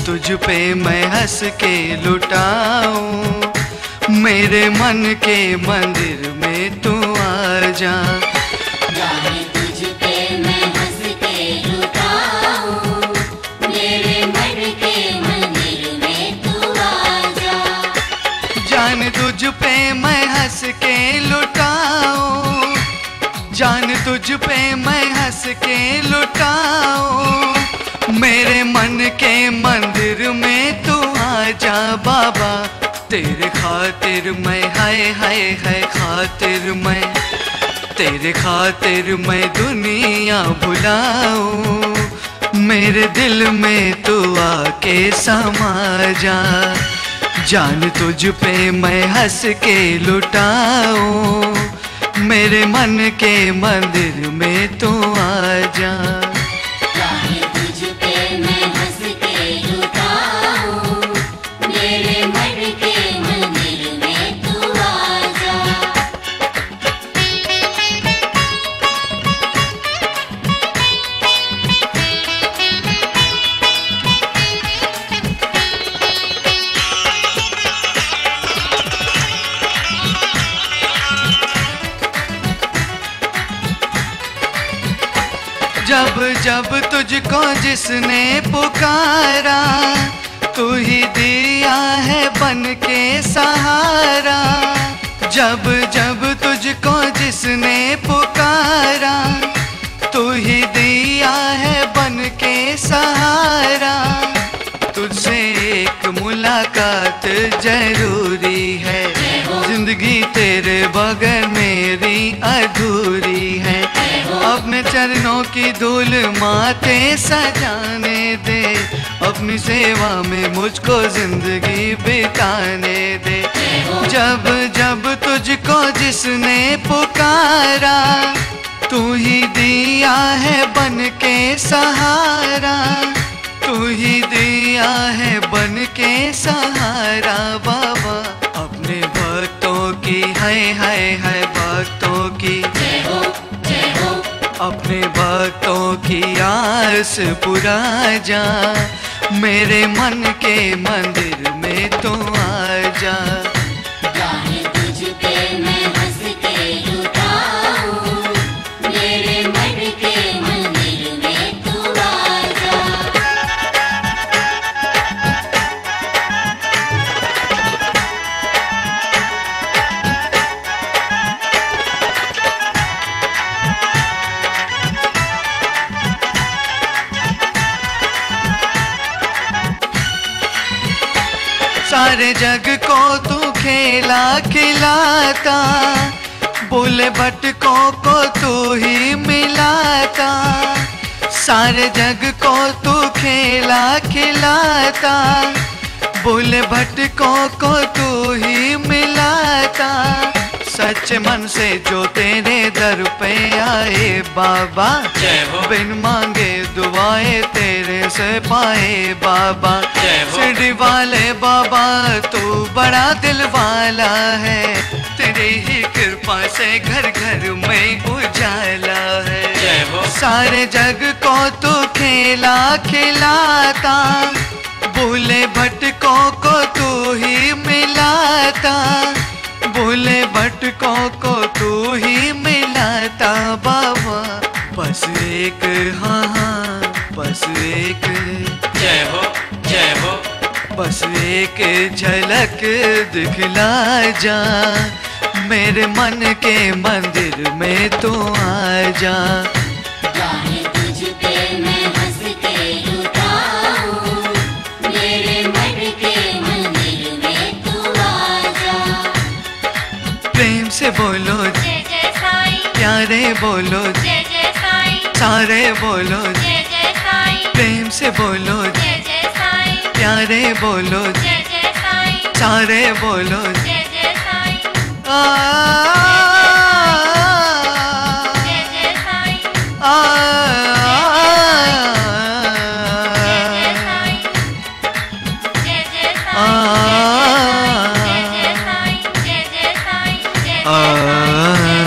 तुझ पे मैं हंस के लुटाऊं, मेरे मन के मंदिर में तू आ जा। जाने तुझ पे मैं हंस के लुटाऊं, मेरे मन के मंदिर में तू आ जा। जान तुझ पे मैं हंस के लुटाऊं, जान तुझ पे मैं हंस के लुटाऊं, मेरे मन के मंदिर में तू आ जा बाबा। तेरे खातिर मैं हाय हाय हाय खातिर मैं, तेरे खातिर मैं दुनिया भुलाऊं, मेरे दिल में तू आके समा जा। जान तुझ पे मैं हंस के लुटाऊं, मेरे मन के मंदिर में तू आ जा। जाने तुझ पे मैं हंस के लुटाऊं, मेरे मन के मंदिर में तू आ जा। जब जब तुझको जिसने पुकारा, तू ही दिया है बन के सहारा। जब जब तुझको जिसने पुकारा, तू ही दिया है बन के सहारा। तुझसे एक मुलाकात जरूरी है, जिंदगी तेरे बगैर मेरी अधूरी है। अपने चरणों की धूल माथे सजाने दे, अपनी सेवा में मुझको जिंदगी बिताने दे। जब जब तुझको जिसने पुकारा, तू ही दिया है बन के सहारा, तू ही दिया है बन के सहारा बाबा। अपने भक्तों की हाय हाय हाय भक्तों की, अपने भक्तों की आस पुरा जा, मेरे मन के मंदिर में तू आ जा। जाने तुझ पे मैं हंस के लुटाऊं, मेरे मन के मंदिर में तू आ जा। सारे जग को तू खेला खिलाता, बोले भटकों को तू ही मिलाता। सारे जग को तू खेला खिलाता, बोले भटकों को तू ही मिलाता। सच्चे मन से जो तेरे दर पे आए बाबा, बिन मांगे दुआएं तेरे से पाए बाबा। शिरडी वाले बाबा तू बड़ा दिल वाला है, तेरी ही कृपा से घर घर में उजाला है। सारे जग को तू खेला खिलाता, भूले भटकों को तू ही मिलाता, भूले भटकों को तू ही मिलाता बाबा। बस एक हाँ हाँ बस एक, जय हो जय हो, बस एक झलक दिखला जा, मेरे मन के मंदिर में तू आ जा। जाने तुझ पे मैं हंस के लुटाऊं, मेरे मन के मंदिर में तू आ जा। प्रेम से बोलो जय जय साईं, प्यारे बोलो जय जय साईं, सारे बोलो जय जय साईं। प्रेम से बोलो जय जय साईं, प्यारे बोलो जय जय साईं, सारे बोलो जय जय साईं, आ जय जय साईं, आ जय जय साईं, जय जय साईं, आ जय जय साईं, जय जय साईं, जय जय साईं, जय जय साईं।